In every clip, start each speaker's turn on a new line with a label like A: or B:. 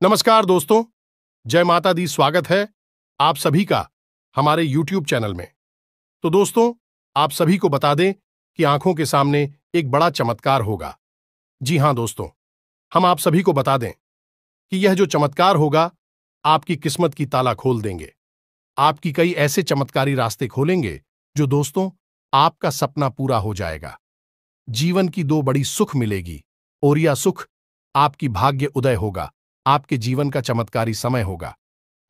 A: नमस्कार दोस्तों, जय माता दी। स्वागत है आप सभी का हमारे YouTube चैनल में। तो दोस्तों, आप सभी को बता दें कि आंखों के सामने एक बड़ा चमत्कार होगा। जी हां दोस्तों, हम आप सभी को बता दें कि यह जो चमत्कार होगा आपकी किस्मत की ताला खोल देंगे। आपकी कई ऐसे चमत्कारी रास्ते खोलेंगे जो दोस्तों आपका सपना पूरा हो जाएगा। जीवन की दो बड़ी सुख मिलेगी और यह सुख आपकी भाग्य उदय होगा। आपके जीवन का चमत्कारी समय होगा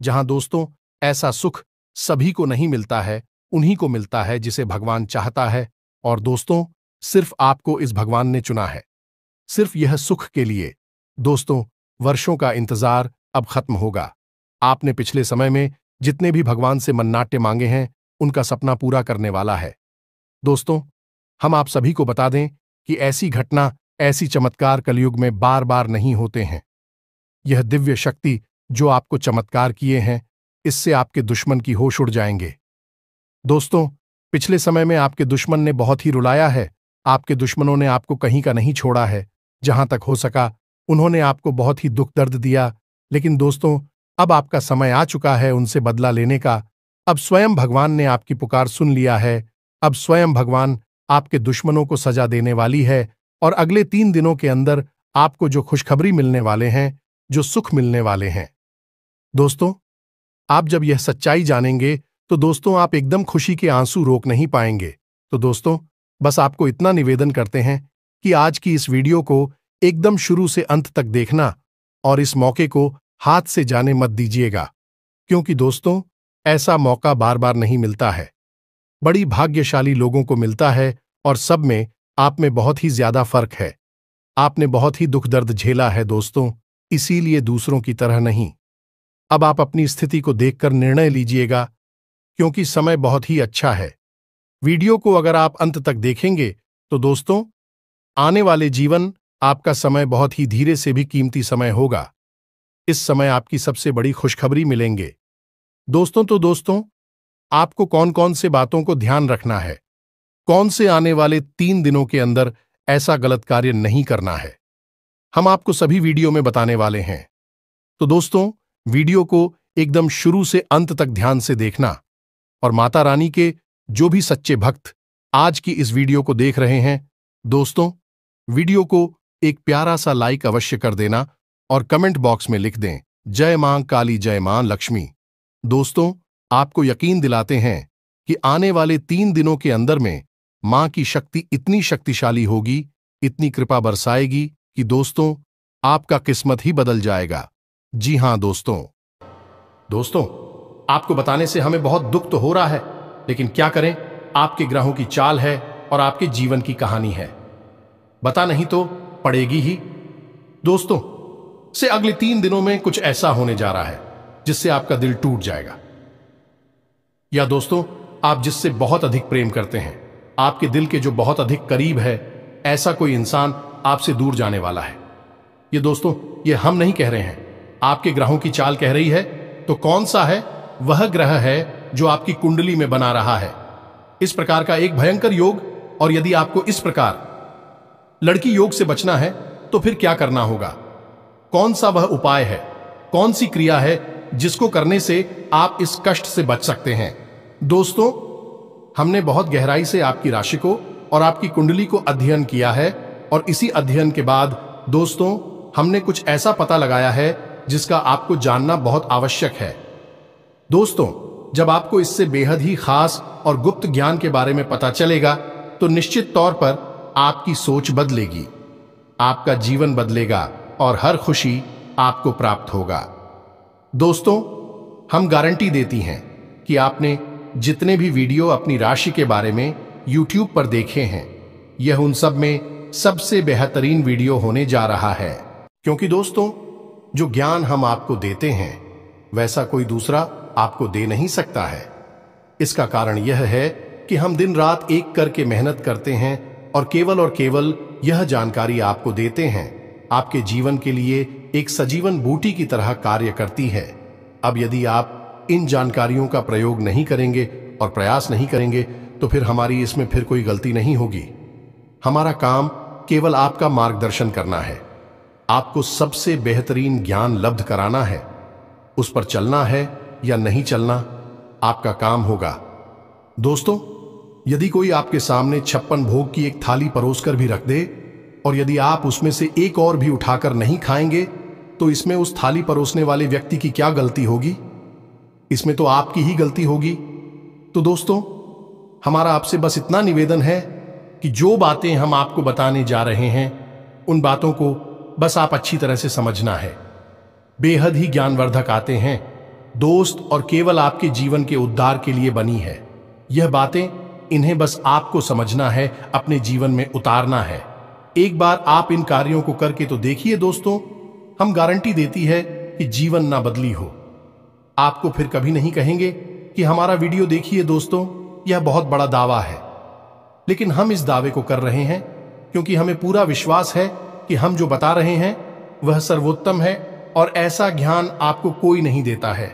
A: जहां दोस्तों ऐसा सुख सभी को नहीं मिलता है, उन्हीं को मिलता है जिसे भगवान चाहता है। और दोस्तों सिर्फ आपको इस भगवान ने चुना है, सिर्फ यह सुख के लिए। दोस्तों वर्षों का इंतजार अब खत्म होगा। आपने पिछले समय में जितने भी भगवान से मन्नाटे मांगे हैं उनका सपना पूरा करने वाला है। दोस्तों हम आप सभी को बता दें कि ऐसी घटना, ऐसी चमत्कार कलयुग में बार बार नहीं होते हैं। यह दिव्य शक्ति जो आपको चमत्कार किए हैं, इससे आपके दुश्मन की होश उड़ जाएंगे। दोस्तों पिछले समय में आपके दुश्मन ने बहुत ही रुलाया है। आपके दुश्मनों ने आपको कहीं का नहीं छोड़ा है। जहां तक हो सका उन्होंने आपको बहुत ही दुख दर्द दिया। लेकिन दोस्तों अब आपका समय आ चुका है उनसे बदला लेने का। अब स्वयं भगवान ने आपकी पुकार सुन लिया है। अब स्वयं भगवान आपके दुश्मनों को सजा देने वाली है। और अगले 3 दिनों के अंदर आपको जो खुशखबरी मिलने वाले हैं, जो सुख मिलने वाले हैं, दोस्तों आप जब यह सच्चाई जानेंगे तो दोस्तों आप एकदम खुशी के आंसू रोक नहीं पाएंगे। तो दोस्तों बस आपको इतना निवेदन करते हैं कि आज की इस वीडियो को एकदम शुरू से अंत तक देखना और इस मौके को हाथ से जाने मत दीजिएगा, क्योंकि दोस्तों ऐसा मौका बार बार नहीं मिलता है। बड़ी भाग्यशाली लोगों को मिलता है और सब में आप में बहुत ही ज्यादा फर्क है। आपने बहुत ही दुख दर्द झेला है दोस्तों, इसीलिए दूसरों की तरह नहीं। अब आप अपनी स्थिति को देखकर निर्णय लीजिएगा, क्योंकि समय बहुत ही अच्छा है। वीडियो को अगर आप अंत तक देखेंगे तो दोस्तों आने वाले जीवन आपका समय बहुत ही धीरे से भी कीमती समय होगा। इस समय आपकी सबसे बड़ी खुशखबरी मिलेंगे दोस्तों। तो दोस्तों आपको कौन कौन से बातों को ध्यान रखना है, कौन से आने वाले 3 दिनों के अंदर ऐसा गलत कार्य नहीं करना है, हम आपको सभी वीडियो में बताने वाले हैं। तो दोस्तों वीडियो को एकदम शुरू से अंत तक ध्यान से देखना। और माता रानी के जो भी सच्चे भक्त आज की इस वीडियो को देख रहे हैं, दोस्तों वीडियो को एक प्यारा सा लाइक अवश्य कर देना और कमेंट बॉक्स में लिख दें जय मां काली, जय मां लक्ष्मी। दोस्तों आपको यकीन दिलाते हैं कि आने वाले 3 दिनों के अंदर में मां की शक्ति इतनी शक्तिशाली होगी, इतनी कृपा बरसाएगी कि दोस्तों आपका किस्मत ही बदल जाएगा। जी हां दोस्तों आपको बताने से हमें बहुत दुख तो हो रहा है, लेकिन क्या करें, आपके ग्रहों की चाल है और आपके जीवन की कहानी है। बता नहीं तो पड़ेगी ही। दोस्तों से अगले 3 दिनों में कुछ ऐसा होने जा रहा है जिससे आपका दिल टूट जाएगा। या दोस्तों आप जिससे बहुत अधिक प्रेम करते हैं, आपके दिल के जो बहुत अधिक करीब है, ऐसा कोई इंसान आपसे दूर जाने वाला है। ये दोस्तों ये हम नहीं कह रहे हैं, आपके ग्रहों की चाल कह रही है। तो कौन सा है वह ग्रह है जो आपकी कुंडली में बना रहा है इस प्रकार का एक भयंकर योग। और यदि आपको इस प्रकार लड़की योग से बचना है तो फिर क्या करना होगा, कौन सा वह उपाय है, कौन सी क्रिया है जिसको करने से आप इस कष्ट से बच सकते हैं। दोस्तों हमने बहुत गहराई से आपकी राशि को और आपकी कुंडली को अध्ययन किया है और इसी अध्ययन के बाद दोस्तों हमने कुछ ऐसा पता लगाया है जिसका आपको जानना बहुत आवश्यक है। दोस्तों जब आपको इससे बेहद ही खास और गुप्त ज्ञान के बारे में पता चलेगा तो निश्चित तौर पर आपकी सोच बदलेगी, आपका जीवन बदलेगा और हर खुशी आपको प्राप्त होगा। दोस्तों हम गारंटी देती हैं कि आपने जितने भी वीडियो अपनी राशि के बारे में YouTube पर देखे हैं, यह उन सब में सबसे बेहतरीन वीडियो होने जा रहा है। क्योंकि दोस्तों जो ज्ञान हम आपको देते हैं वैसा कोई दूसरा आपको दे नहीं सकता है। इसका कारण यह है कि हम दिन रात एक करके मेहनत करते हैं और केवल यह जानकारी आपको देते हैं। आपके जीवन के लिए एक सजीवन बूटी की तरह कार्य करती है। अब यदि आप इन जानकारियों का प्रयोग नहीं करेंगे और प्रयास नहीं करेंगे तो फिर हमारी इसमें फिर कोई गलती नहीं होगी। हमारा काम केवल आपका मार्गदर्शन करना है। आपको सबसे बेहतरीन ज्ञान लब्ध कराना है। उस पर चलना है या नहीं चलना आपका काम होगा। दोस्तों, यदि कोई आपके सामने 56 भोग की एक थाली परोसकर भी रख दे और यदि आप उसमें से एक और भी उठाकर नहीं खाएंगे, तो इसमें उस थाली परोसने वाले व्यक्ति की क्या गलती होगी? इसमें तो आपकी ही गलती होगी। तो दोस्तों, हमारा आपसे बस इतना निवेदन है कि जो बातें हम आपको बताने जा रहे हैं, उन बातों को बस आप अच्छी तरह से समझना है। बेहद ही ज्ञानवर्धक आते हैं दोस्त, और केवल आपके जीवन के उद्धार के लिए बनी है यह बातें। इन्हें बस आपको समझना है, अपने जीवन में उतारना है। एक बार आप इन कार्यों को करके तो देखिए दोस्तों, हम गारंटी देती है कि जीवन ना बदली हो। आपको फिर कभी नहीं कहेंगे कि हमारा वीडियो देखिए। दोस्तों, यह बहुत बड़ा दावा है, लेकिन हम इस दावे को कर रहे हैं क्योंकि हमें पूरा विश्वास है कि हम जो बता रहे हैं वह सर्वोत्तम है और ऐसा ज्ञान आपको कोई नहीं देता है।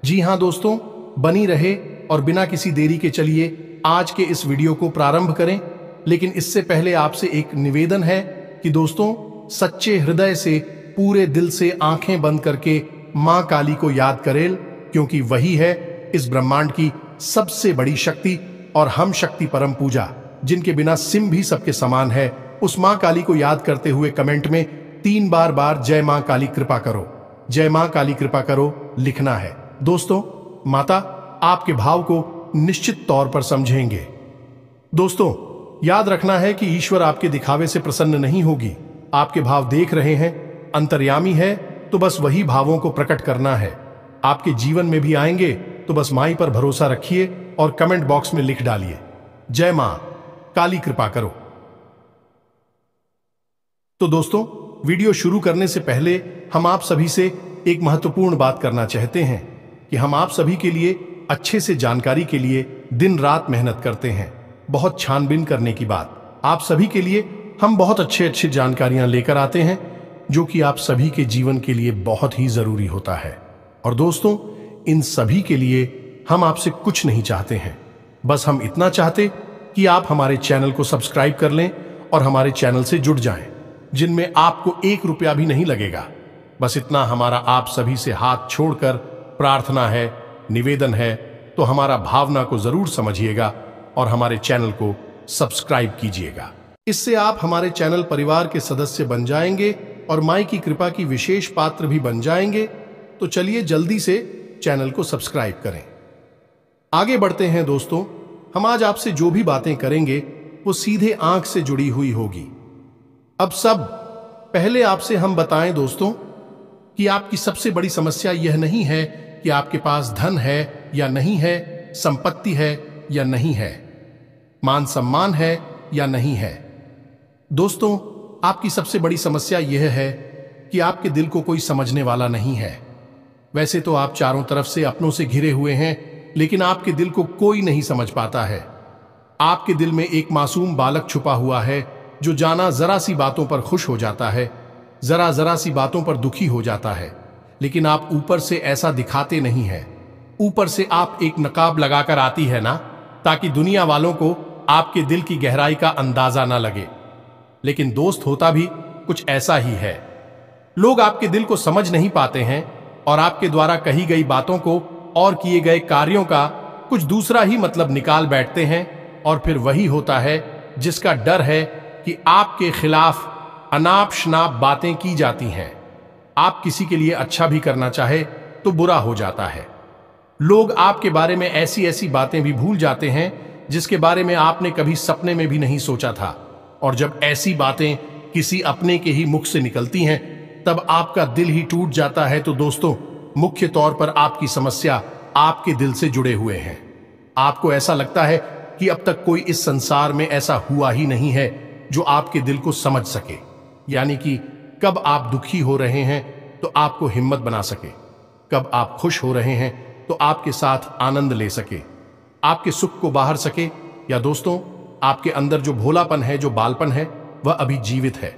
A: जी हां दोस्तों, बनी रहे और बिना किसी देरी के चलिए आज के इस वीडियो को प्रारंभ करें। लेकिन इससे पहले आपसे एक निवेदन है कि दोस्तों, सच्चे हृदय से, पूरे दिल से आंखें बंद करके मां काली को याद करें, क्योंकि वही है इस ब्रह्मांड की सबसे बड़ी शक्ति और हम शक्ति परम पूजा, जिनके बिना सिम भी सबके समान है। उस मां काली को याद करते हुए कमेंट में 3 बार जय मां काली कृपा करो, जय मां काली कृपा करो लिखना है। दोस्तों, माता आपके भाव को निश्चित तौर पर समझेंगे। दोस्तों, याद रखना है कि ईश्वर आपके दिखावे से प्रसन्न नहीं होगी। आपके भाव देख रहे हैं, अंतर्यामी है, तो बस वही भावों को प्रकट करना है। आपके जीवन में भी आएंगे, तो बस माई पर भरोसा रखिए और कमेंट बॉक्स में लिख डालिए, जय मां काली कृपा करो। तो दोस्तों, वीडियो शुरू करने से पहले हम आप सभी से एक महत्वपूर्ण बात करना चाहते हैं कि हम आप सभी के लिए अच्छे से जानकारी के लिए दिन रात मेहनत करते हैं। बहुत छानबीन करने की बात, आप सभी के लिए हम बहुत अच्छी जानकारियां लेकर आते हैं, जो कि आप सभी के जीवन के लिए बहुत ही जरूरी होता है। और दोस्तों, इन सभी के लिए हम आपसे कुछ नहीं चाहते हैं, बस हम इतना चाहते कि आप हमारे चैनल को सब्सक्राइब कर लें और हमारे चैनल से जुड़ जाएं, जिनमें आपको 1 रुपया भी नहीं लगेगा। बस इतना हमारा आप सभी से हाथ छोड़कर प्रार्थना है, निवेदन है। तो हमारा भावना को जरूर समझिएगा और हमारे चैनल को सब्सक्राइब कीजिएगा। इससे आप हमारे चैनल परिवार के सदस्य बन जाएंगे और माई की कृपा की विशेष पात्र भी बन जाएंगे। तो चलिए जल्दी से चैनल को सब्सक्राइब करें। आगे बढ़ते हैं दोस्तों, हम आज आपसे जो भी बातें करेंगे वो सीधे आंख से जुड़ी हुई होगी। अब सब पहले आपसे हम बताएं दोस्तों कि आपकी सबसे बड़ी समस्या यह नहीं है कि आपके पास धन है या नहीं है, संपत्ति है या नहीं है, मान सम्मान है या नहीं है। दोस्तों, आपकी सबसे बड़ी समस्या यह है कि आपके दिल को कोई समझने वाला नहीं है। वैसे तो आप चारों तरफ से अपनों से घिरे हुए हैं, लेकिन आपके दिल को कोई नहीं समझ पाता है। आपके दिल में एक मासूम बालक छुपा हुआ है जो जाना जरा सी बातों पर खुश हो जाता है, जरा सी बातों पर दुखी हो जाता है, लेकिन आप ऊपर से ऐसा दिखाते नहीं हैं। ऊपर से आप एक नकाब लगाकर आती है ना, ताकि दुनिया वालों को आपके दिल की गहराई का अंदाजा ना लगे। लेकिन दोस्त, होता भी कुछ ऐसा ही है। लोग आपके दिल को समझ नहीं पाते हैं और आपके द्वारा कही गई बातों को और किए गए कार्यों का कुछ दूसरा ही मतलब निकाल बैठते हैं, और फिर वही होता है जिसका डर है कि आपके खिलाफ अनाप शनाप बातें की जाती हैं। आप किसी के लिए अच्छा भी करना चाहे तो बुरा हो जाता है। लोग आपके बारे में ऐसी ऐसी बातें भी भूल जाते हैं जिसके बारे में आपने कभी सपने में भी नहीं सोचा था। और जब ऐसी बातें किसी अपने के ही मुख से निकलती हैं, तब आपका दिल ही टूट जाता है। तो दोस्तों, मुख्य तौर पर आपकी समस्या आपके दिल से जुड़े हुए हैं। आपको ऐसा लगता है कि अब तक कोई इस संसार में ऐसा हुआ ही नहीं है जो आपके दिल को समझ सके, यानी कि कब आप दुखी हो रहे हैं तो आपको हिम्मत बना सके, कब आप खुश हो रहे हैं तो आपके साथ आनंद ले सके, आपके सुख को बाहर सके। या दोस्तों, आपके अंदर जो भोलापन है, जो बालपन है, वह अभी जीवित है।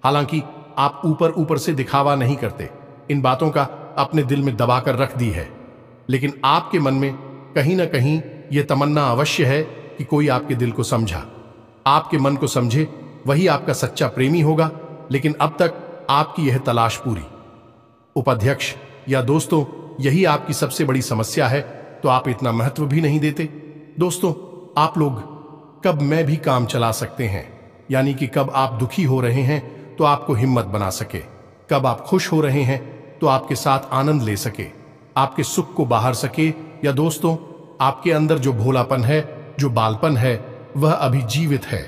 A: हालांकि आप ऊपर ऊपर से दिखावा नहीं करते, इन बातों का अपने दिल में दबाकर रख दी है, लेकिन आपके मन में कहीं ना कहीं यह तमन्ना अवश्य है कि कोई आपके दिल को समझा, आपके मन को समझे, वही आपका सच्चा प्रेमी होगा। लेकिन अब तक आपकी यह तलाश पूरी। उपाध्यक्ष या दोस्तों, यही आपकी सबसे बड़ी समस्या है, तो आप इतना महत्व भी नहीं देते। दोस्तों, आप लोग कब मैं भी काम चला सकते हैं, यानी कि कब आप दुखी हो रहे हैं तो आपको हिम्मत बना सके, कब आप खुश हो रहे हैं तो आपके साथ आनंद ले सके, आपके सुख को बाहर सके। या दोस्तों, आपके अंदर जो भोलापन है, जो बालपन है, वह अभी जीवित है।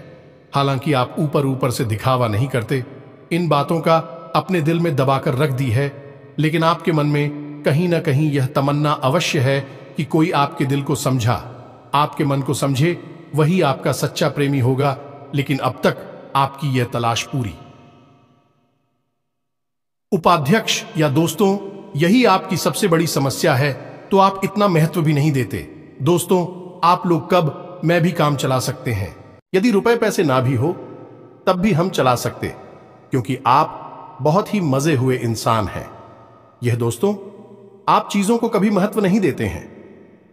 A: हालांकि आप ऊपर ऊपर से दिखावा नहीं करते, इन बातों का अपने दिल में दबाकर रख दी है, लेकिन आपके मन में कहीं ना कहीं यह तमन्ना अवश्य है कि कोई आपके दिल को समझा, आपके मन को समझे, वही आपका सच्चा प्रेमी होगा। लेकिन अब तक आपकी यह तलाश पूरी। उपाध्यक्ष या दोस्तों, यही आपकी सबसे बड़ी समस्या है, तो आप इतना महत्व भी नहीं देते। दोस्तों, आप लोग कब मैं भी काम चला सकते हैं, यदि रुपए पैसे ना भी हो तब भी हम चला सकते, क्योंकि आप बहुत ही मजे हुए इंसान हैं। यह दोस्तों, आप चीजों को कभी महत्व नहीं देते हैं,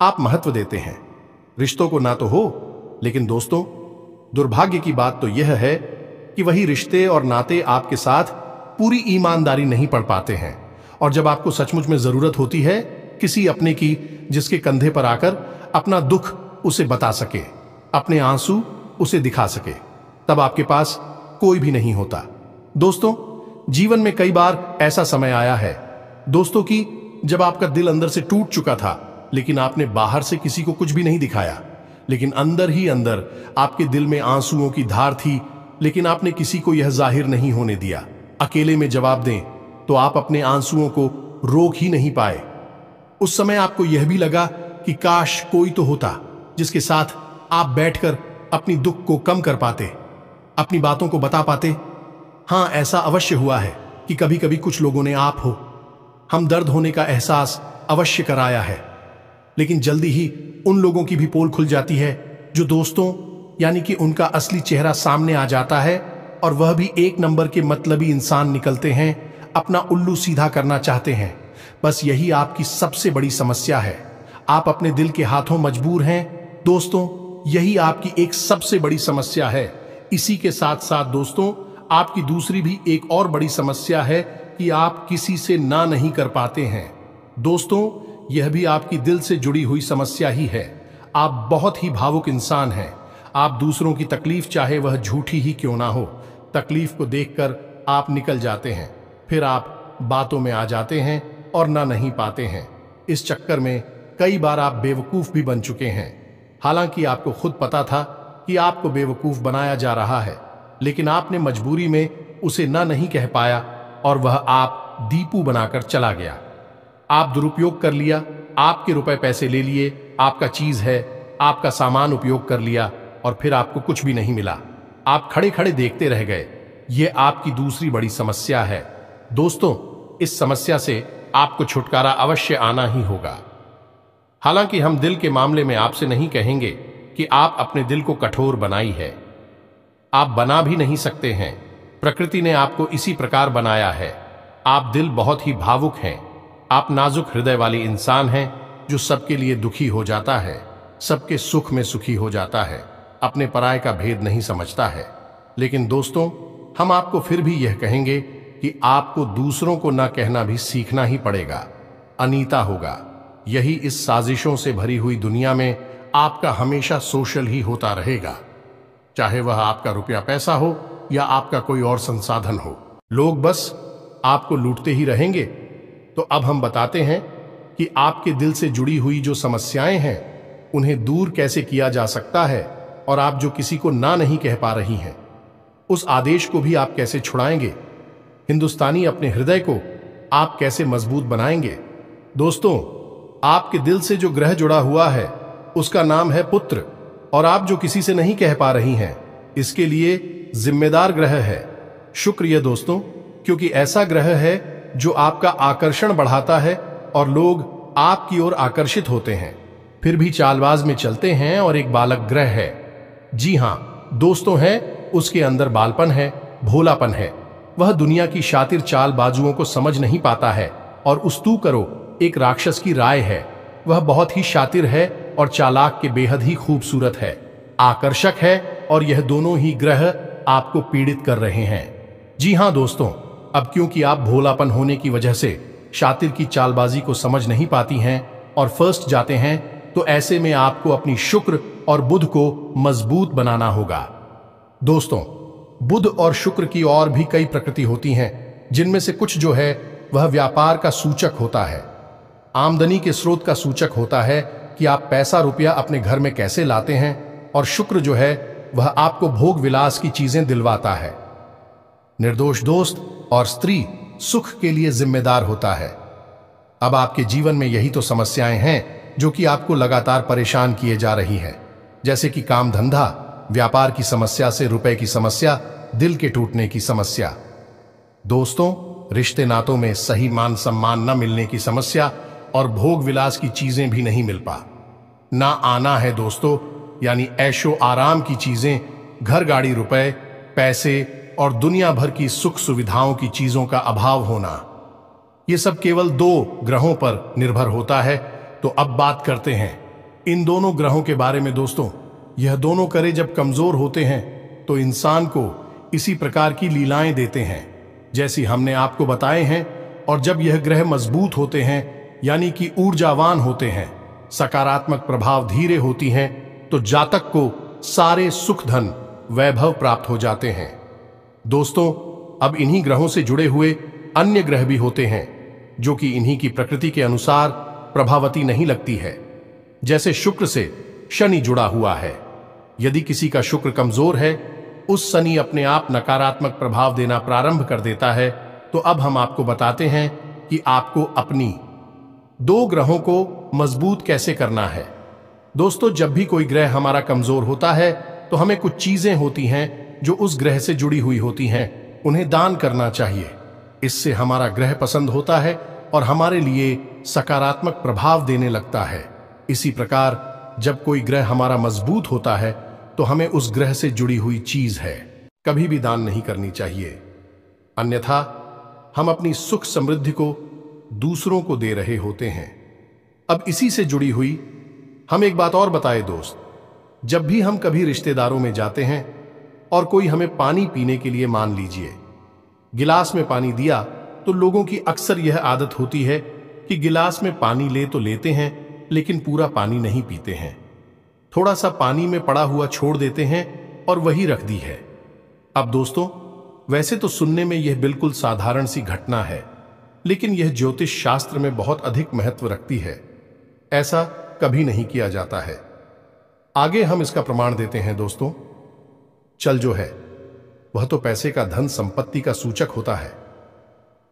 A: आप महत्व देते हैं रिश्तों को। ना तो हो, लेकिन दोस्तों, दुर्भाग्य की बात तो यह है कि वही रिश्ते और नाते आपके साथ पूरी ईमानदारी नहीं पढ़ पाते हैं, और जब आपको सचमुच में जरूरत होती है किसी अपने की, जिसके कंधे पर आकर अपना दुख उसे बता सके, अपने आंसू उसे दिखा सके, तब आपके पास कोई भी नहीं होता। दोस्तों, जीवन में कई बार ऐसा समय आया है दोस्तों कि जब आपका दिल अंदर से टूट चुका था, लेकिन आपने बाहर से किसी को कुछ भी नहीं दिखाया, लेकिन अंदर ही अंदर आपके दिल में आंसुओं की धार थी, लेकिन आपने किसी को यह जाहिर नहीं होने दिया। अकेले में जवाब दें तो आप अपने आंसुओं को रोक ही नहीं पाए। उस समय आपको यह भी लगा कि काश कोई तो होता जिसके साथ आप बैठकर अपनी दुख को कम कर पाते, अपनी बातों को बता पाते। हां, ऐसा अवश्य हुआ है कि कभी कभी कुछ लोगों ने आप हो हम दर्द होने का एहसास अवश्य कराया है, लेकिन जल्दी ही उन लोगों की भी पोल खुल जाती है जो दोस्तों, यानी कि उनका असली चेहरा सामने आ जाता है, और वह भी एक नंबर के मतलबी इंसान निकलते हैं, अपना उल्लू सीधा करना चाहते हैं। बस यही आपकी सबसे बड़ी समस्या है, आप अपने दिल के हाथों मजबूर हैं। दोस्तों, यही आपकी एक सबसे बड़ी समस्या है। इसी के साथ साथ दोस्तों, आपकी दूसरी भी एक और बड़ी समस्या है कि आप किसी से ना नहीं कर पाते हैं। दोस्तों, यह भी आपकी दिल से जुड़ी हुई समस्या ही है। आप बहुत ही भावुक इंसान हैं। आप दूसरों की तकलीफ, चाहे वह झूठी ही क्यों ना हो, तकलीफ को देखकर आप निकल जाते हैं, फिर आप बातों में आ जाते हैं और ना नहीं पाते हैं। इस चक्कर में कई बार आप बेवकूफ भी बन चुके हैं। हालांकि आपको खुद पता था कि आपको बेवकूफ बनाया जा रहा है, लेकिन आपने मजबूरी में उसे ना नहीं कह पाया, और वह आप दीपू बनाकर चला गया। आप दुरुपयोग कर लिया, आपके रुपए पैसे ले लिए, आपका चीज है, आपका सामान उपयोग कर लिया, और फिर आपको कुछ भी नहीं मिला। आप खड़े खड़े देखते रह गए। यह आपकी दूसरी बड़ी समस्या है। दोस्तों, इस समस्या से आपको छुटकारा अवश्य आना ही होगा। हालांकि हम दिल के मामले में आपसे नहीं कहेंगे कि आप अपने दिल को कठोर बनाई है, आप बना भी नहीं सकते हैं। प्रकृति ने आपको इसी प्रकार बनाया है। आप दिल बहुत ही भावुक हैं, आप नाजुक हृदय वाली इंसान हैं, जो सबके लिए दुखी हो जाता है, सबके सुख में सुखी हो जाता है, अपने पराये का भेद नहीं समझता है। लेकिन दोस्तों, हम आपको फिर भी यह कहेंगे कि आपको दूसरों को ना कहना भी सीखना ही पड़ेगा। अनीता होगा। यही इस साजिशों से भरी हुई दुनिया में आपका हमेशा सोशल ही होता रहेगा, चाहे वह आपका रुपया पैसा हो या आपका कोई और संसाधन हो। लोग बस आपको लूटते ही रहेंगे। तो अब हम बताते हैं कि आपके दिल से जुड़ी हुई जो समस्याएं हैं, उन्हें दूर कैसे किया जा सकता है, और आप जो किसी को ना नहीं कह पा रही हैं, उस आदेश को भी आप कैसे छुड़ाएंगे। हिंदुस्तानी अपने हृदय को आप कैसे मजबूत बनाएंगे। दोस्तों, आपके दिल से जो ग्रह जुड़ा हुआ है उसका नाम है पुत्र, और आप जो किसी से नहीं कह पा रही हैं, इसके लिए जिम्मेदार ग्रह है शुक्र। ये दोस्तों, क्योंकि ऐसा ग्रह है जो आपका आकर्षण बढ़ाता है और लोग आपकी ओर आकर्षित होते हैं, फिर भी चालबाज में चलते हैं, और एक बालक ग्रह है। जी हां दोस्तों, है उसके अंदर बालपन है, भोलापन है। वह दुनिया की शातिर चालबाजुओं को समझ नहीं पाता है, और उस्तू करो एक राक्षस की राय है। वह बहुत ही शातिर है और चालाक के बेहद ही खूबसूरत है, आकर्षक है, और यह दोनों ही ग्रह आपको पीड़ित कर रहे हैं। जी हां दोस्तों, अब क्योंकि आप भोलापन होने की वजह से शातिर की चालबाजी को समझ नहीं पाती हैं और फर्स्ट जाते हैं, तो ऐसे में आपको अपनी शुक्र और बुध को मजबूत बनाना होगा। दोस्तों, बुध और शुक्र की और भी कई प्रकृति होती हैं, जिनमें से कुछ जो है वह व्यापार का सूचक होता है, आमदनी के स्रोत का सूचक होता है कि आप पैसा रुपया अपने घर में कैसे लाते हैं, और शुक्र जो है वह आपको भोग विलास की चीजें दिलवाता है। निर्दोष दोस्त और स्त्री सुख के लिए जिम्मेदार होता है। अब आपके जीवन में यही तो समस्याएं हैं जो कि आपको लगातार परेशान किए जा रही हैं, जैसे कि काम धंधा, व्यापार की समस्या से रुपए की समस्या, दिल के टूटने की समस्या। दोस्तों, रिश्ते नातों में सही मान सम्मान न मिलने की समस्या और भोग विलास की चीजें भी नहीं मिल पा ना आना है दोस्तों, यानी ऐशो आराम की चीजें, घर गाड़ी रुपए पैसे और दुनिया भर की सुख सुविधाओं की चीजों का अभाव होना। ये सब केवल 2 ग्रहों पर निर्भर होता है। तो अब बात करते हैं इन दोनों ग्रहों के बारे में। दोस्तों, यह दोनों करे जब कमजोर होते हैं तो इंसान को इसी प्रकार की लीलाएं देते हैं जैसी हमने आपको बताए हैं, और जब यह ग्रह मजबूत होते हैं यानी कि ऊर्जावान होते हैं, सकारात्मक प्रभाव धीरे होती हैं, तो जातक को सारे सुख धन वैभव प्राप्त हो जाते हैं। दोस्तों, अब इन्हीं ग्रहों से जुड़े हुए अन्य ग्रह भी होते हैं जो कि इन्हीं की प्रकृति के अनुसार प्रभावती नहीं लगती है। जैसे शुक्र से शनि जुड़ा हुआ है। यदि किसी का शुक्र कमजोर है, उस शनि अपने आप नकारात्मक प्रभाव देना प्रारंभ कर देता है। तो अब हम आपको बताते हैं कि आपको अपनी 2 ग्रहों को मजबूत कैसे करना है। दोस्तों, जब भी कोई ग्रह हमारा कमजोर होता है तो हमें कुछ चीजें होती हैं जो उस ग्रह से जुड़ी हुई होती हैं, उन्हें दान करना चाहिए। इससे हमारा ग्रह पसंद होता है और हमारे लिए सकारात्मक प्रभाव देने लगता है। इसी प्रकार जब कोई ग्रह हमारा मजबूत होता है तो हमें उस ग्रह से जुड़ी हुई चीज है कभी भी दान नहीं करनी चाहिए, अन्यथा हम अपनी सुख समृद्धि को दूसरों को दे रहे होते हैं। अब इसी से जुड़ी हुई हम एक बात और बताए दोस्त, जब भी हम कभी रिश्तेदारों में जाते हैं और कोई हमें पानी पीने के लिए, मान लीजिए गिलास में पानी दिया, तो लोगों की अक्सर यह आदत होती है कि गिलास में पानी ले तो लेते हैं लेकिन पूरा पानी नहीं पीते हैं, थोड़ा सा पानी में पड़ा हुआ छोड़ देते हैं और वही रख दी है। अब दोस्तों, वैसे तो सुनने में यह बिल्कुल साधारण सी घटना है, लेकिन यह ज्योतिष शास्त्र में बहुत अधिक महत्व रखती है। ऐसा कभी नहीं किया जाता है। आगे हम इसका प्रमाण देते हैं। दोस्तों, चल जो है वह तो पैसे का, धन संपत्ति का सूचक होता है।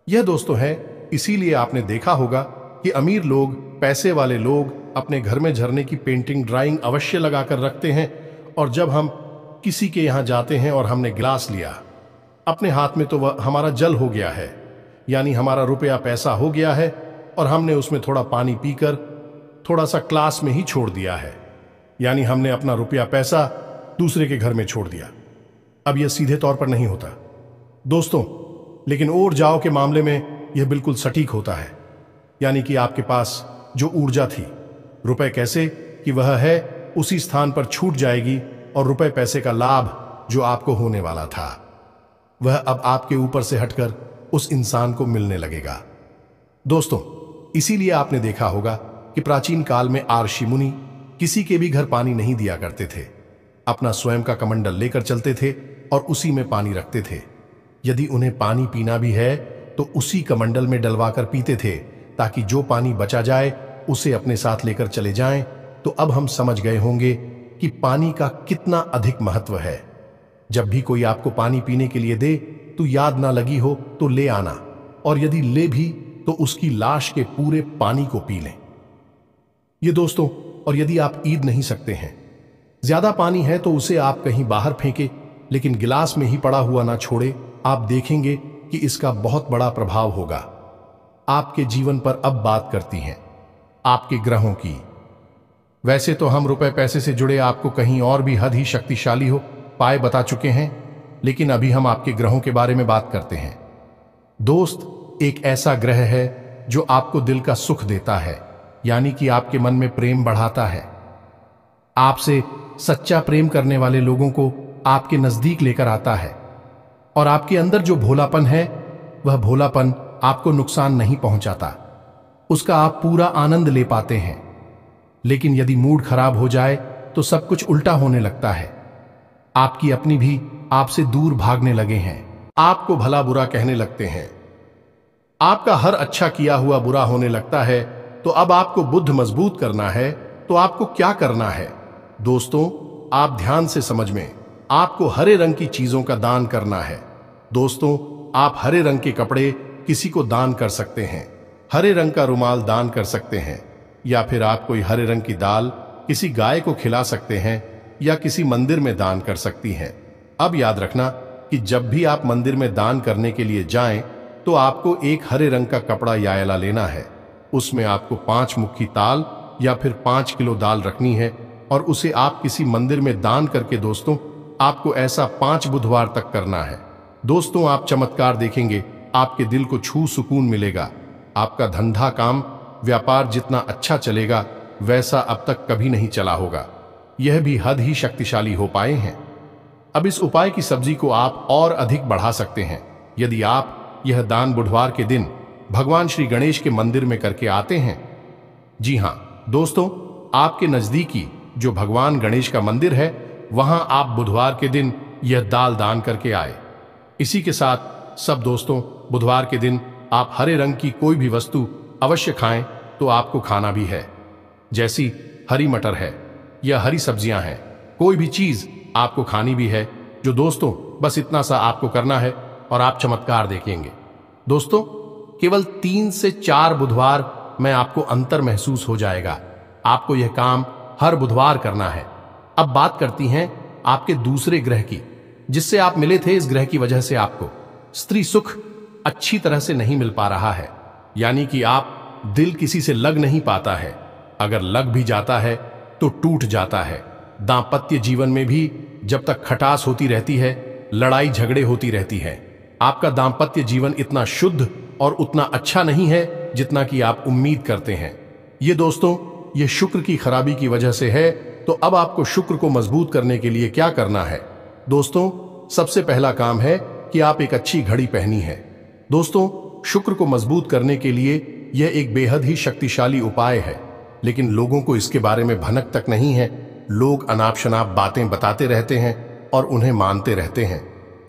A: यह दोस्तों है, इसीलिए आपने देखा होगा कि अमीर लोग, पैसे वाले लोग अपने घर में झरने की पेंटिंग, ड्राइंग अवश्य लगाकर रखते हैं, और जब हम किसी के यहां जाते हैं और हमने गिलास लिया अपने हाथ में, तो वह हमारा जल हो गया है, यानी हमारा रुपया पैसा हो गया है, और हमने उसमें थोड़ा पानी पीकर थोड़ा सा क्लास में ही छोड़ दिया है, यानी हमने अपना रुपया पैसा दूसरे के घर में छोड़ दिया। अब यह सीधे तौर पर नहीं होता दोस्तों, लेकिन और जाओ के मामले में यह बिल्कुल सटीक होता है, यानी कि आपके पास जो ऊर्जा थी, रुपए कैसे कि वह है उसी स्थान पर छूट जाएगी, और रुपए पैसे का लाभ जो आपको होने वाला था वह अब आपके ऊपर से हटकर उस इंसान को मिलने लगेगा। दोस्तों, इसीलिए आपने देखा होगा कि प्राचीन काल में ऋषि मुनि किसी के भी घर पानी नहीं दिया करते थे, अपना स्वयं का कमंडल लेकर चलते थे और उसी में पानी रखते थे। यदि उन्हें पानी पीना भी है तो उसी कमंडल में डलवाकर पीते थे, ताकि जो पानी बचा जाए उसे अपने साथ लेकर चले जाएं। तो अब हम समझ गए होंगे कि पानी का कितना अधिक महत्व है। जब भी कोई आपको पानी पीने के लिए दे तो याद ना लगी हो तो ले आना, और यदि ले भी तो उसकी लाश के पूरे पानी को पी लें। ये दोस्तों, और यदि आप ईद नहीं सकते हैं, ज्यादा पानी है तो उसे आप कहीं बाहर फेंके, लेकिन गिलास में ही पड़ा हुआ ना छोड़े। आप देखेंगे कि इसका बहुत बड़ा प्रभाव होगा आपके जीवन पर। अब बात करती हैं आपके ग्रहों की। वैसे तो हम रुपए पैसे से जुड़े आपको कहीं और भी हद ही शक्तिशाली हो पाए बता चुके हैं, लेकिन अभी हम आपके ग्रहों के बारे में बात करते हैं। दोस्त, एक ऐसा ग्रह है जो आपको दिल का सुख देता है, यानी कि आपके मन में प्रेम बढ़ाता है, आपसे सच्चा प्रेम करने वाले लोगों को आपके नजदीक लेकर आता है, और आपके अंदर जो भोलापन है वह भोलापन आपको नुकसान नहीं पहुंचाता, उसका आप पूरा आनंद ले पाते हैं। लेकिन यदि मूड खराब हो जाए तो सब कुछ उल्टा होने लगता है। आपकी अपनी भी आपसे दूर भागने लगे हैं, आपको भला बुरा कहने लगते हैं, आपका हर अच्छा किया हुआ बुरा होने लगता है। तो अब आपको बुद्ध मजबूत करना है तो आपको क्या करना है? दोस्तों, आप ध्यान से समझ में, आपको हरे रंग की चीजों का दान करना है। दोस्तों, आप हरे रंग के कपड़े किसी को दान कर सकते हैं, हरे रंग का रुमाल दान कर सकते हैं, या फिर आप कोई हरे रंग की दाल किसी गाय को खिला सकते हैं या किसी मंदिर में दान कर सकती हैं। अब याद रखना कि जब भी आप मंदिर में दान करने के लिए जाएं तो आपको एक हरे रंग का कपड़ा यायला लेना है। उसमें आपको 5 मुट्ठी ताल या फिर 5 किलो दाल रखनी है और उसे आप किसी मंदिर में दान करके, दोस्तों, आपको ऐसा 5 बुधवार तक करना है। दोस्तों, आप चमत्कार देखेंगे, आपके दिल को छू सुकून मिलेगा। आपका धंधा काम व्यापार जितना अच्छा चलेगा वैसा अब तक कभी नहीं चला होगा। यह भी हद ही शक्तिशाली हो पाए हैं। अब इस उपाय की सब्जी को आप और अधिक बढ़ा सकते हैं यदि आप यह दान बुधवार के दिन भगवान श्री गणेश के मंदिर में करके आते हैं। जी हां दोस्तों, आपके नजदीकी जो भगवान गणेश का मंदिर है वहां आप बुधवार के दिन यह दाल दान करके आए। इसी के साथ सब दोस्तों, बुधवार के दिन आप हरे रंग की कोई भी वस्तु अवश्य खाएं तो आपको खाना भी है, जैसी हरी मटर है या हरी सब्जियां हैं, कोई भी चीज आपको खानी भी है। जो दोस्तों, बस इतना सा आपको करना है और आप चमत्कार देखेंगे। दोस्तों, केवल 3 से 4 बुधवार में आपको अंतर महसूस हो जाएगा। आपको यह काम हर बुधवार करना है। अब बात करती हैं आपके दूसरे ग्रह की, जिससे आप मिले थे। इस ग्रह की वजह से आपको स्त्री सुख अच्छी तरह से नहीं मिल पा रहा है, यानी कि आप दिल किसी से लग नहीं पाता है। अगर लग भी जाता है तो टूट जाता है। दांपत्य जीवन में भी जब तक खटास होती रहती है, लड़ाई झगड़े होती रहती है। आपका दांपत्य जीवन इतना शुद्ध और उतना अच्छा नहीं है जितना कि आप उम्मीद करते हैं। ये दोस्तों, ये शुक्र की खराबी की वजह से है। तो अब आपको शुक्र को मजबूत करने के लिए क्या करना है? दोस्तों, सबसे पहला काम है कि आप एक अच्छी घड़ी पहनी है। दोस्तों, शुक्र को मजबूत करने के लिए यह एक बेहद ही शक्तिशाली उपाय है, लेकिन लोगों को इसके बारे में भनक तक नहीं है। लोग अनाप शनाप बातें बताते रहते हैं और उन्हें मानते रहते हैं।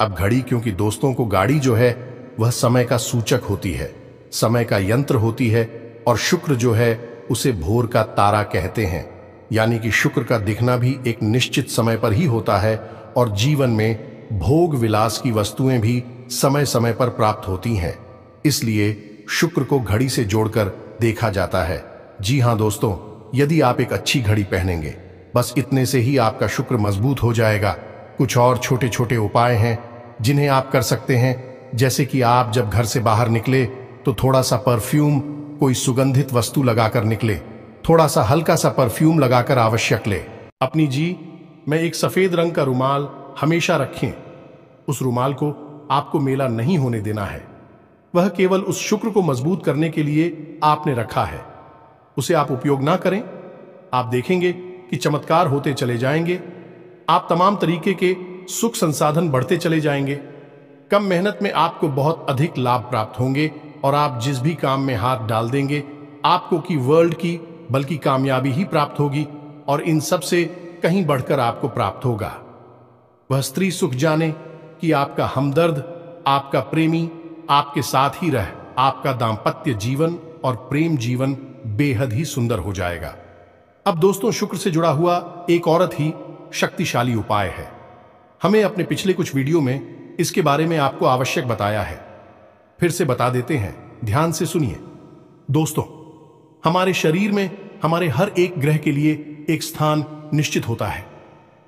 A: अब घड़ी, क्योंकि दोस्तों को गाड़ी जो है वह समय का सूचक होती है, समय का यंत्र होती है, और शुक्र जो है उसे भोर का तारा कहते हैं। यानी कि शुक्र का दिखना भी एक निश्चित समय पर ही होता है और जीवन में भोग विलास की वस्तुएं भी समय समय पर प्राप्त होती हैं। इसलिए शुक्र को घड़ी से जोड़कर देखा जाता है। जी हां दोस्तों, यदि आप एक अच्छी घड़ी पहनेंगे, बस इतने से ही आपका शुक्र मजबूत हो जाएगा। कुछ और छोटे छोटे उपाय हैं जिन्हें आप कर सकते हैं, जैसे कि आप जब घर से बाहर निकले तो थोड़ा सा परफ्यूम, कोई सुगंधित वस्तु लगाकर निकले। थोड़ा सा हल्का सा परफ्यूम लगाकर आवश्यक ले। अपनी में एक सफेद रंग का रुमाल हमेशा रखें। उस रुमाल को आपको मेला नहीं होने देना है। वह केवल उस शुक्र को मजबूत करने के लिए आपने रखा है। उसे आप उपयोग ना करें। आप देखेंगे कि चमत्कार होते चले जाएंगे। आप तमाम तरीके के सुख संसाधन बढ़ते चले जाएंगे। कम मेहनत में आपको बहुत अधिक लाभ प्राप्त होंगे और आप जिस भी काम में हाथ डाल देंगे आपको की वर्ल्ड की बल्कि कामयाबी ही प्राप्त होगी, और इन सब से कहीं बढ़कर आपको प्राप्त होगा। वह स्त्री सुख जाने कि आपका हमदर्द, आपका प्रेमी आपके साथ ही रह आपका दाम्पत्य जीवन और प्रेम जीवन बेहद ही सुंदर हो जाएगा। अब दोस्तों, शुक्र से जुड़ा हुआ एक औरत ही शक्तिशाली उपाय है। हमें अपने पिछले कुछ वीडियो में इसके बारे में आपको आवश्यक बताया है। फिर से बता देते हैं, ध्यान से सुनिए। दोस्तों, हमारे शरीर में हमारे हर एक ग्रह के लिए एक स्थान निश्चित होता है।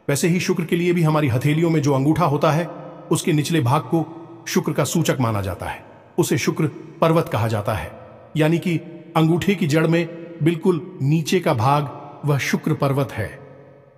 A: वैसे ही शुक्र के लिए भी हमारी हथेलियों में जो अंगूठा होता है उसके निचले भाग को शुक्र का सूचक माना जाता है। उसे शुक्र पर्वत कहा जाता है, यानी कि अंगूठे की जड़ में बिल्कुल नीचे का भाग वह शुक्र पर्वत है।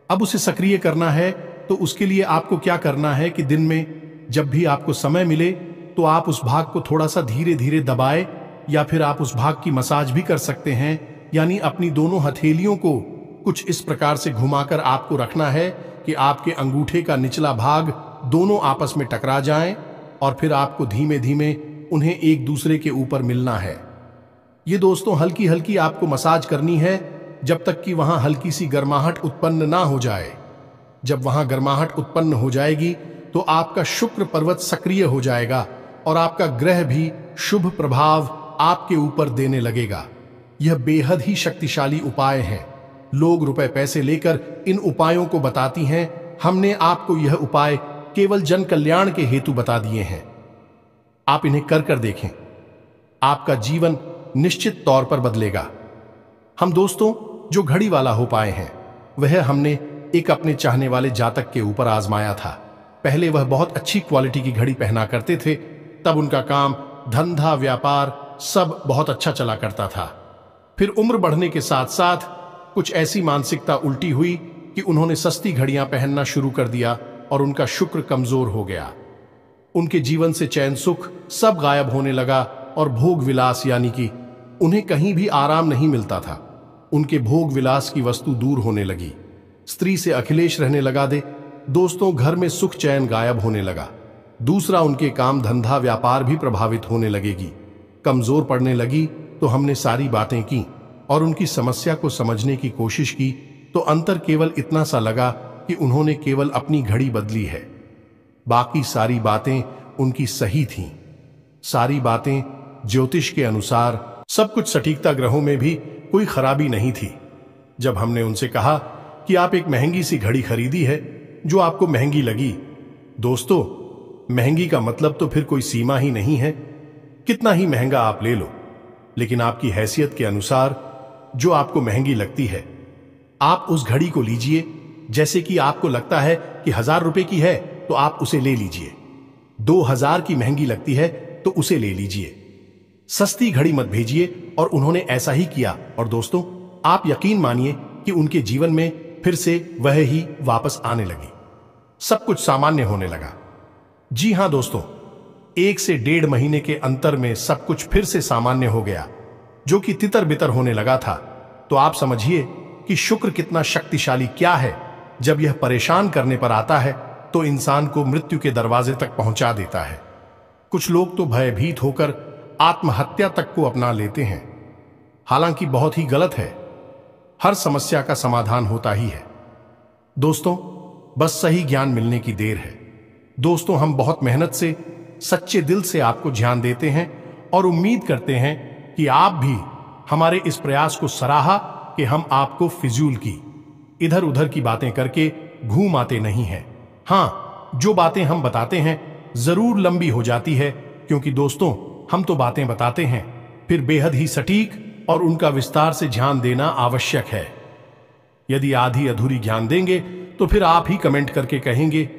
A: अब उसे सक्रिय करना है तो उसके लिए आपको क्या करना है कि दिन में जब भी आपको समय मिले तो आप उस भाग को थोड़ा सा धीरे धीरे दबाए, या फिर आप उस भाग की मसाज भी कर सकते हैं। यानी अपनी दोनों हथेलियों को कुछ इस प्रकार से घुमाकर आपको रखना है कि आपके अंगूठे का निचला भाग दोनों आपस में टकरा जाएं, और फिर आपको धीमे धीमे उन्हें एक दूसरे के ऊपर मिलना है। ये दोस्तों हल्की हल्की आपको मसाज करनी है जब तक कि वहां हल्की सी गर्माहट उत्पन्न ना हो जाए। जब वहां गर्माहट उत्पन्न हो जाएगी तो आपका शुक्र पर्वत सक्रिय हो जाएगा और आपका ग्रह भी शुभ प्रभाव आपके ऊपर देने लगेगा। यह बेहद ही शक्तिशाली उपाय है। लोग रुपए पैसे लेकर इन उपायों को बताती हैं। हमने आपको यह उपाय केवल जन कल्याण के हेतु बता दिए हैं। आप इन्हें कर देखें, आपका जीवन निश्चित तौर पर बदलेगा। हम दोस्तों जो घड़ी वाला हो पाए हैं वह हमने एक अपने चाहने वाले जातक के ऊपर आजमाया था। पहले वह बहुत अच्छी क्वालिटी की घड़ी पहना करते थे, तब उनका काम, धंधा, व्यापार सब बहुत अच्छा चला करता था। फिर उम्र बढ़ने के साथ साथ कुछ ऐसी मानसिकता उल्टी हुई कि उन्होंने सस्ती घड़ियां पहनना शुरू कर दिया और उनका शुक्र कमजोर हो गया। उनके जीवन से चैन सुख सब गायब होने लगा और भोग विलास यानी कि उन्हें कहीं भी आराम नहीं मिलता था। उनके भोग विलास की वस्तु दूर होने लगी। स्त्री से अखिलेश रहने लगा दे। दोस्तों घर में सुख चैन गायब होने लगा। दूसरा, उनके काम, धंधा, व्यापार भी प्रभावित होने लगेगी, कमजोर पड़ने लगी। तो हमने सारी बातें की और उनकी समस्या को समझने की कोशिश की तो अंतर केवल इतना सा लगा कि उन्होंने केवल अपनी घड़ी बदली है। बाकी सारी बातें उनकी सही थीं। सारी बातें ज्योतिष के अनुसार, सब कुछ सटीकता, ग्रहों में भी कोई खराबी नहीं थी। जब हमने उनसे कहा कि आप एक महंगी सी घड़ी खरीदी है जो आपको महंगी लगी, दोस्तों महंगी का मतलब तो फिर कोई सीमा ही नहीं है। कितना ही महंगा आप ले लो, लेकिन आपकी हैसियत के अनुसार जो आपको महंगी लगती है आप उस घड़ी को लीजिए। जैसे कि आपको लगता है कि 1000 रुपए की है तो आप उसे ले लीजिए। 2000 की महंगी लगती है तो उसे ले लीजिए। सस्ती घड़ी मत भेजिए। और उन्होंने ऐसा ही किया। और दोस्तों आप यकीन मानिए कि उनके जीवन में फिर से वह ही वापस आने लगी। सब कुछ सामान्य होने लगा। जी हां दोस्तों, 1 से 1.5 महीने के अंतर में सब कुछ फिर से सामान्य हो गया, जो कि तितर बितर होने लगा था। तो आप समझिए कि शुक्र कितना शक्तिशाली क्या है। जब यह परेशान करने पर आता है तो इंसान को मृत्यु के दरवाजे तक पहुंचा देता है। कुछ लोग तो भयभीत होकर आत्महत्या तक को अपना लेते हैं, हालांकि बहुत ही गलत है। हर समस्या का समाधान होता ही है दोस्तों, बस सही ज्ञान मिलने की देर है। दोस्तों हम बहुत मेहनत से, सच्चे दिल से आपको ज्ञान देते हैं और उम्मीद करते हैं कि आप भी हमारे इस प्रयास को सराहा कि हम आपको फिजूल की, इधर उधर की बातें करके घूम आते नहीं हैं। हाँ, जो बातें हम बताते हैं जरूर लंबी हो जाती है, क्योंकि दोस्तों हम तो बातें बताते हैं, फिर बेहद ही सटीक और उनका विस्तार से ध्यान देना आवश्यक है। यदि आधी अधूरी ज्ञान देंगे तो फिर आप ही कमेंट करके कहेंगे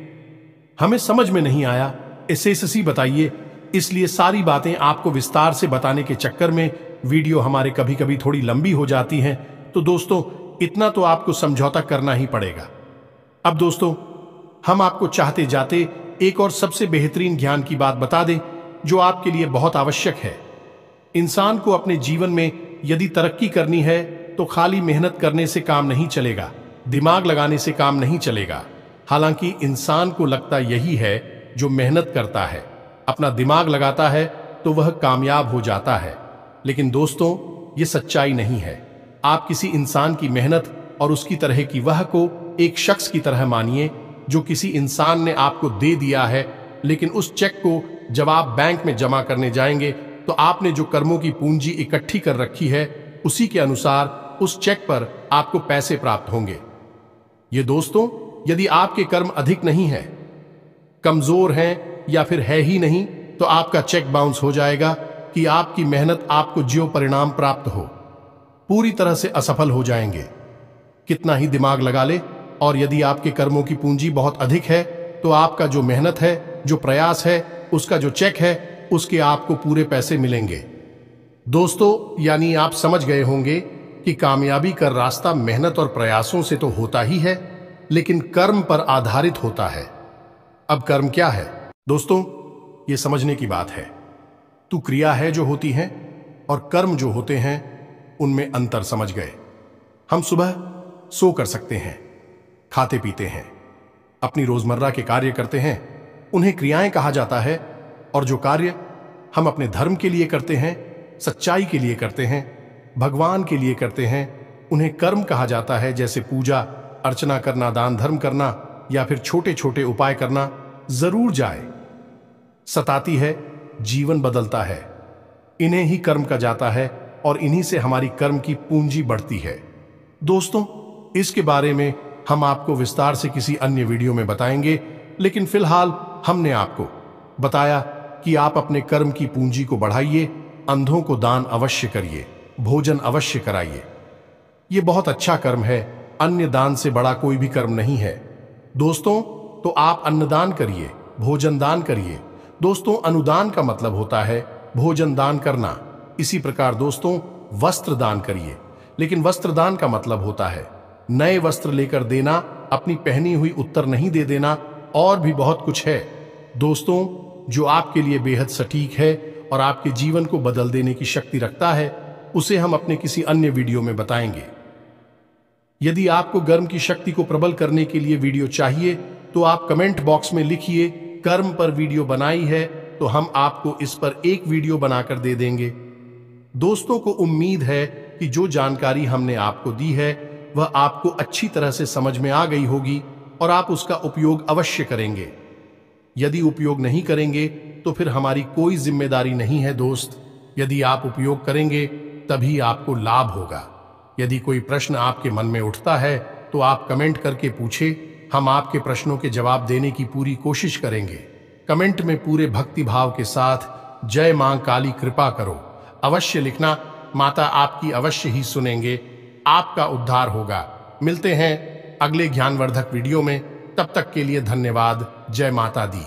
A: हमें समझ में नहीं आया, एसएससी बताइए। इसलिए सारी बातें आपको विस्तार से बताने के चक्कर में वीडियो हमारे कभी कभी थोड़ी लंबी हो जाती हैं। तो दोस्तों इतना तो आपको समझौता करना ही पड़ेगा। अब दोस्तों हम आपको चाहते जाते एक और सबसे बेहतरीन ज्ञान की बात बता दें जो आपके लिए बहुत आवश्यक है। इंसान को अपने जीवन में यदि तरक्की करनी है तो खाली मेहनत करने से काम नहीं चलेगा, दिमाग लगाने से काम नहीं चलेगा। हालांकि इंसान को लगता यही है, जो मेहनत करता है, अपना दिमाग लगाता है तो वह कामयाब हो जाता है। लेकिन दोस्तों ये सच्चाई नहीं है। आप किसी इंसान की मेहनत और उसकी तरह की वह को एक शख्स की तरह मानिए जो किसी इंसान ने आपको दे दिया है, लेकिन उस चेक को जब आप बैंक में जमा करने जाएंगे तो आपने जो कर्मों की पूंजी इकट्ठी कर रखी है उसी के अनुसार उस चेक पर आपको पैसे प्राप्त होंगे। ये दोस्तों यदि आपके कर्म अधिक नहीं है, कमजोर हैं या फिर है ही नहीं, तो आपका चेक बाउंस हो जाएगा कि आपकी मेहनत आपको जो परिणाम प्राप्त हो पूरी तरह से असफल हो जाएंगे। कितना ही दिमाग लगा ले, और यदि आपके कर्मों की पूंजी बहुत अधिक है तो आपका जो मेहनत है, जो प्रयास है, उसका जो चेक है, उसके आपको पूरे पैसे मिलेंगे। दोस्तों यानी आप समझ गए होंगे कि कामयाबी का रास्ता मेहनत और प्रयासों से तो होता ही है, लेकिन कर्म पर आधारित होता है। अब कर्म क्या है दोस्तों, ये समझने की बात है। तो क्रिया है जो होती हैं और कर्म जो होते हैं उनमें अंतर समझ गए। हम सुबह सो कर सकते हैं, खाते पीते हैं, अपनी रोजमर्रा के कार्य करते हैं, उन्हें क्रियाएं कहा जाता है। और जो कार्य हम अपने धर्म के लिए करते हैं, सच्चाई के लिए करते हैं, भगवान के लिए करते हैं, उन्हें कर्म कहा जाता है, जैसे पूजा अर्चना करना, दान धर्म करना या फिर छोटे छोटे उपाय करना जरूर जाए। सताती है, जीवन बदलता है, इन्हें ही कर्म कहा जाता है और इन्हीं से हमारी कर्म की पूंजी बढ़ती है। दोस्तों, इसके बारे में हम आपको विस्तार से किसी अन्य वीडियो में बताएंगे, लेकिन फिलहाल हमने आपको बताया कि आप अपने कर्म की पूंजी को बढ़ाइए, अंधों को दान अवश्य करिए, भोजन अवश्य कराइए। ये बहुत अच्छा कर्म है, अन्य दान से बड़ा कोई भी कर्म नहीं है। दोस्तों, तो आप अन्नदान करिए, भोजन दान करिए। दोस्तों, अनुदान का मतलब होता है भोजन दान करना। इसी प्रकार दोस्तों, वस्त्र दान करिए, लेकिन वस्त्र दान का मतलब होता है नए वस्त्र लेकर देना, अपनी पहनी हुई उत्तर नहीं दे देना, और भी बहुत कुछ है दोस्तों, जो आपके लिए बेहद सटीक है और आपके जीवन को बदल देने की शक्ति रखता है। उसे हम अपने किसी अन्य वीडियो में बताएंगे। यदि आपको कर्म की शक्ति को प्रबल करने के लिए वीडियो चाहिए तो आप कमेंट बॉक्स में लिखिए कर्म पर वीडियो बनाई है, तो हम आपको इस पर एक वीडियो बनाकर दे देंगे। दोस्तों को उम्मीद है कि जो जानकारी हमने आपको दी है वह आपको अच्छी तरह से समझ में आ गई होगी और आप उसका उपयोग अवश्य करेंगे। यदि उपयोग नहीं करेंगे तो फिर हमारी कोई जिम्मेदारी नहीं है दोस्त। यदि आप उपयोग करेंगे तभी आपको लाभ होगा। यदि कोई प्रश्न आपके मन में उठता है तो आप कमेंट करके पूछे, हम आपके प्रश्नों के जवाब देने की पूरी कोशिश करेंगे। कमेंट में पूरे भक्ति भाव के साथ जय मां काली कृपा करो अवश्य लिखना। माता आपकी अवश्य ही सुनेंगे, आपका उद्धार होगा। मिलते हैं अगले ज्ञानवर्धक वीडियो में, तब तक के लिए धन्यवाद। जय माता दी।